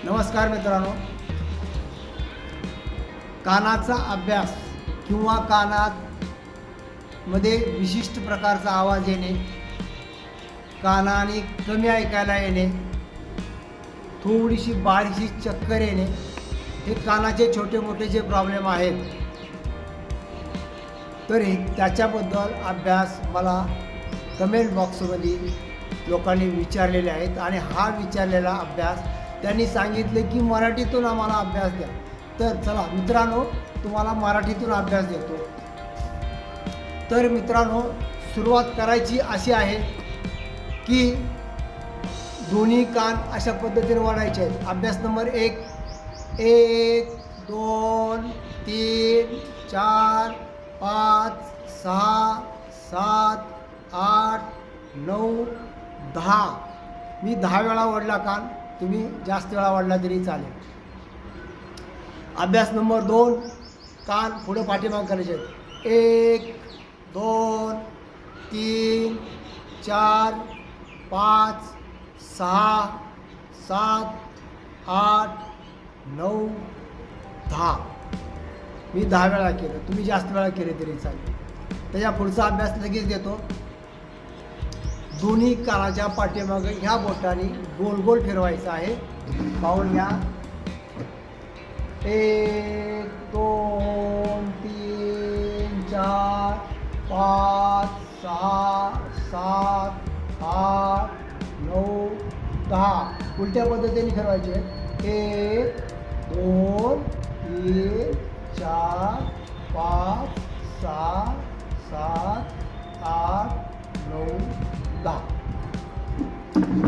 नमस्कार मित्रांनो, कानाचा अभ्यास किंवा कानात मध्ये विशिष्ट प्रकारचा आवाज येणे, कानाने कमी ऐकायला येणे, थोडीशी बारीकशी चक्कर येणे, हे कानाचे छोटे मोठे जे प्रॉब्लेम आहेत, तर त्याच्याबद्दल अभ्यास मला कमेंट बॉक्समध्ये लोकांनी विचारलेले आहेत आणि हा विचारलेला अभ्यास त्यांनी सांगितले की मराठीतून आम्हाला अभ्यास द्या. तर चला मित्रांनो, तुम्हाला मराठीतून अभ्यास देतो. तर मित्रांनो, सुरुवात करायची अशी आहे की दोन्ही कान अशा पद्धतीने वाढायचे आहेत. अभ्यास नंबर 1, 1 2 3 4 5 6 7 8 9 10. मी 10 वेळा ओढला कान, तुम्ही जास्त वेळा वाढला तरी चालेल. अभ्यास नंबर 2, कान पुढे पाठीमाग करायचे आहेत. 1 2 3 4 5 6 7 8 9 10. मी 10 वेळा केलं, तुम्ही जास्त वेळा केले तरी चालेल. त्याच्या पुढचा अभ्यास लगेच देतो. दोन्ही कानाच्या पाठीमागे ह्या बोटाने गोल गोल फिरवायचं आहे. पाहून घ्या. 1 2 3 4 5 6 7 8 9 10. उलट्या पद्धतीने फिरवायचे. 1 2 3 4 5 6 7 8 9 10.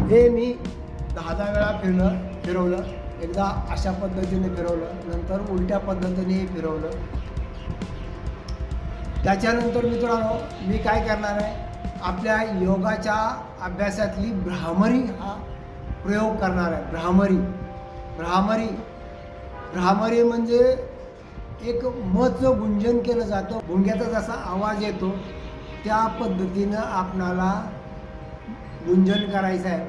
हे मी 10 वेळा फिरवलं. एकदा अशा पद्धतीने फिरवलं, नंतर उलट्या पद्धतीने फिरवलं. त्याच्यानंतर मित्रांनो, मी काय करणार आहे, आपल्या योगाच्या अभ्यासातली भ्रामरी हा प्रयोग करणार आहे. भ्रामरी म्हणजे एक मचं गुंजन केलं जातं. गुंग्याचा जसा आवाज येतो त्या पद्धतीनं आपणाला गुंजन करायचं आहे.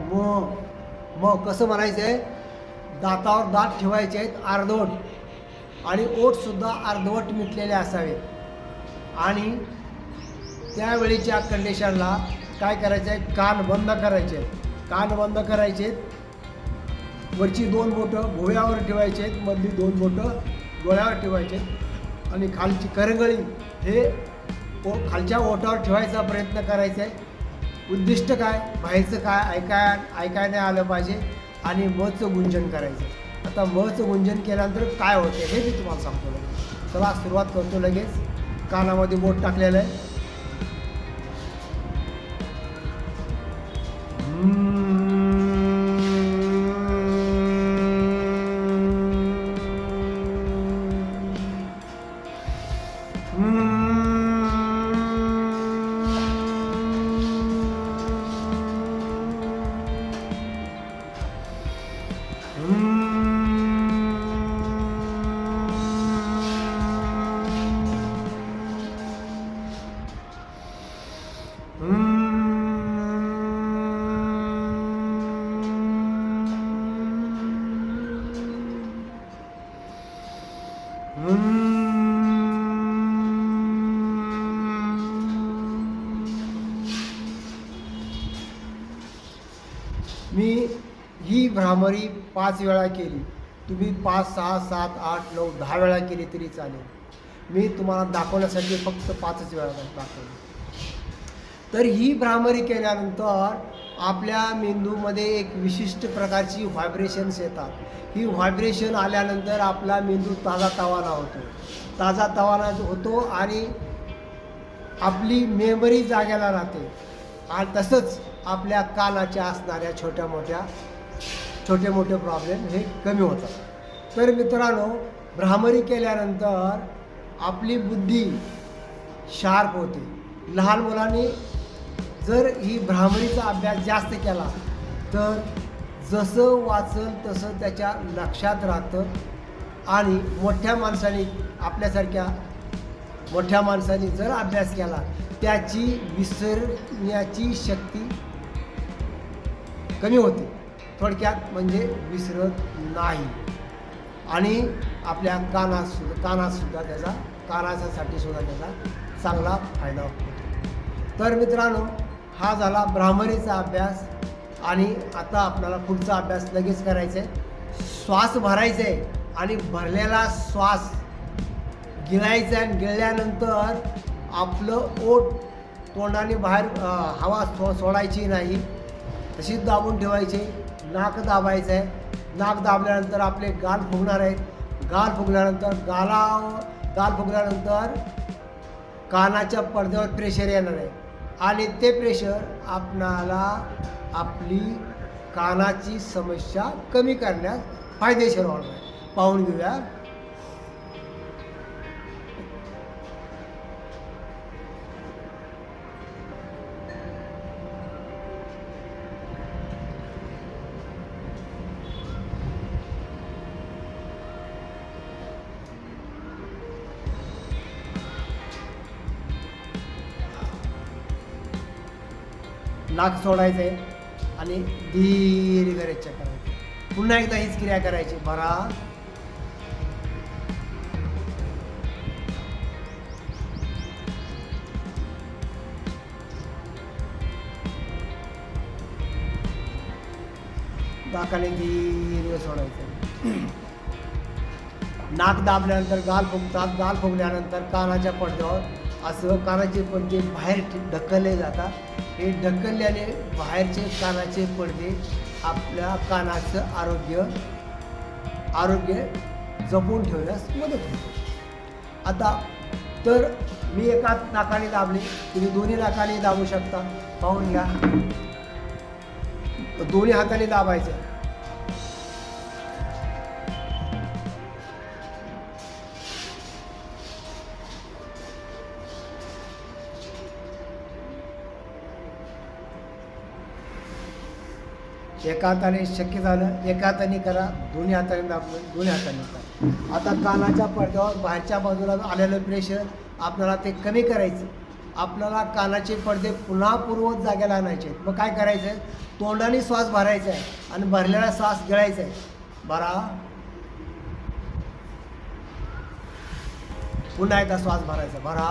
म कसं म्हणायचं आहे, दातावर दात ठेवायचे आहेत अर्धवट, आणि ओठसुद्धा अर्धवट मिटलेले असावेत. आणि त्यावेळीच्या कंडिशनला काय करायचं आहे, कान बंद करायचे आहेत. कान बंद करायचे आहेत. वरची 2 बोटं भोव्यावर ठेवायचे आहेत, मधली 2 बोटं डोळ्यावर ठेवायचे आहेत, आणि खालची करंगळी हे खालच्या ओठावर ठेवायचा प्रयत्न करायचा आहे. उद्दिष्ट काय, बाहेरचं काय ऐकाय नाही आलं पाहिजे, आणि मचं गुंजन करायचं. आता मचं गुंजन केल्यानंतर काय होतं हे मी तुम्हाला सांगतो लगेच. चला सुरुवात करतो लगेच. कानामध्ये बोट टाकलेलं आहे. मी ही भ्रामरी 5 वेळा केली. तुम्ही 5 6 7 8 9 10 वेळा केली तरी चालेल. मी तुम्हाला दाखवण्यासाठी फक्त 5च वेळा दाखवली. तर ही भ्रामरी केल्यानंतर आपल्या मेंदूमध्ये एक विशिष्ट प्रकारची व्हायब्रेशन्स येतात. ही व्हायब्रेशन आल्यानंतर आपला मेंदू ताजातवाना होतो आणि आपली मेमरी जाग्याला राहते. आणि तसंच आपल्या कानाच्या असणाऱ्या छोटे मोठे प्रॉब्लेम हे कमी होतात. तर मित्रांनो, भ्रामरी केल्यानंतर आपली बुद्धी शार्प होते. लहान मुलांनी जर ही भ्रामरीचा अभ्यास जास्त केला तर जसं वाचल तसं त्याच्या लक्षात राहतं. आणि आपल्यासारख्या मोठ्या माणसांनी जर अभ्यास केला, त्याची विसरण्याची शक्ती कमी होते. थोडक्यात म्हणजे विसरत नाही. आणि आपल्या कानासाठी सुद्धा त्याचा चांगला फायदा होतो. तर मित्रांनो, हा झाला भ्रामरीचा अभ्यास. आणि आता आपल्याला पुढचा अभ्यास लगेच करायचा आहे. श्वास भरायचा आहे आणि भरलेला श्वास गिळायचा आहे. आणि गिळल्यानंतर आपलं ओठ तोंडाने बाहेर हवा सोडायची नाही, तशीच दाबून ठेवायची. नाक दाबायचं आहे. नाक दाबल्यानंतर आपले गाल फुगणार आहेत. गाल फुगल्यानंतर कानाच्या पडद्यावर प्रेशर येणार आहे आणि ते प्रेशर आपणाला आपली कानाची समस्या कमी करण्यास फायदेशीर होणार आहे. पाहून घेऊया. नाक सोडायचं आहे आणि दीर्घ रेचा करायची. पुन्हा एकदा हीच क्रिया करायची. भरा, नाकाने दीर्घ सोडायचं. नाक दाबल्यानंतर गाल फुगतात. गाल फुगल्यानंतर कानाच्या पडद्यावर असं कानाचे पडदे बाहेर ढकलले जातात. हे ढकलल्याने बाहेरचे कानाचे पडदे आपल्या कानाचं आरोग्य जपून ठेवण्यास मदत होते. आता तर मी एका नाकाने दाबले, तुम्ही दोन्ही नाकाने दाबू शकता. पाहून घ्या. दोन्ही हाताने दाबायचं. एका हाताने शक्य झालं एका हाताने करा, दोन्ही हाताने दाबलं, दोन्ही हाताने करा. आता कानाच्या पडद्यावर बाहेरच्या बाजूला आलेलं प्रेशर आपल्याला ते कमी करायचं. आपल्याला कानाचे पडदे पुन्हा पूर्ववत जागेला आणायचे. मग काय करायचं आहे? तोंडाने श्वास भरायचा आहे आणि भरलेला श्वास गिळायचा आहे. भरा, पुन्हा एकदा श्वास भरायचा. भरा,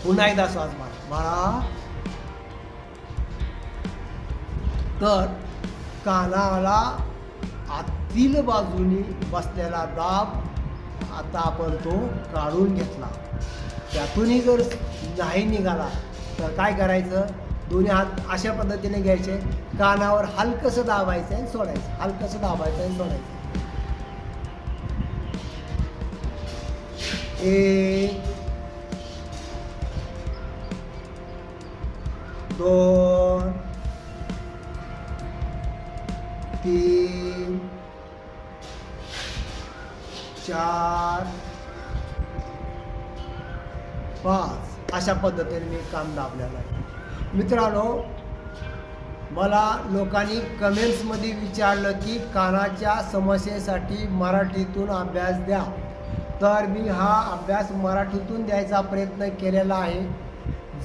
पुन्हा एकदा श्वास भरा. तर कानाला आतील बाजूने बसलेला दाब आता आपण तो काढून घेतला. त्यातूनही जर नाही निघाला तर काय करायचं? दोन्ही हात अशा पद्धतीने घ्यायचे. कानावर हलकंसं दाबायचं आणि सोडायचं, हलकंसं दाबायचं आणि सोडायचं. 1 2 3 4 5 अशा पद्धतीने मी काम दाबलेलं आहे. मित्रांनो, मला लोकांनी कमेंट्समध्ये विचारलं की कानाच्या समस्येसाठी मराठीतून अभ्यास द्या. तर मी हा अभ्यास मराठीतून द्यायचा प्रयत्न केलेला आहे.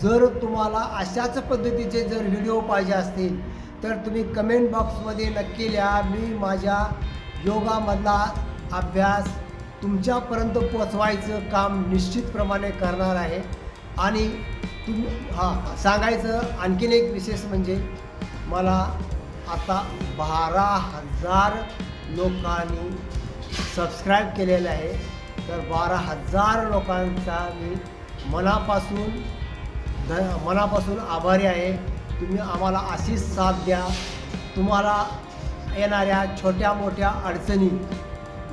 जर तुम्हाला अशाच पद्धतीचे जर व्हिडिओ पाहिजे असतील तर तुम्ही कमेंट बॉक्समध्ये नक्की लिहा. मी माझ्या योगामधला अभ्यास तुमच्यापर्यंत पोचवायचं काम निश्चितप्रमाणे करणार आहे. आणि सांगायचं आणखीन एक विशेष म्हणजे मला आता 12,000 लोकांनी सबस्क्राईब केलेलं आहे. तर 12,000 लोकांचा मी मनापासून आभारी आहे. तुम्ही आम्हाला अशीच साथ द्या. तुम्हाला येणाऱ्या छोट्या मोठ्या अडचणी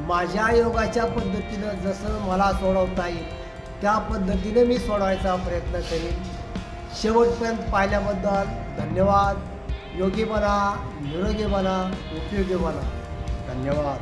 माझ्या योगाच्या पद्धतीनं जसं मला सोडवता येईल त्या पद्धतीने मी सोडवायचा प्रयत्न करीन. शेवटपर्यंत पाहिल्याबद्दल धन्यवाद. योगी बना, निरोगी बना, उपयोगी बना. धन्यवाद.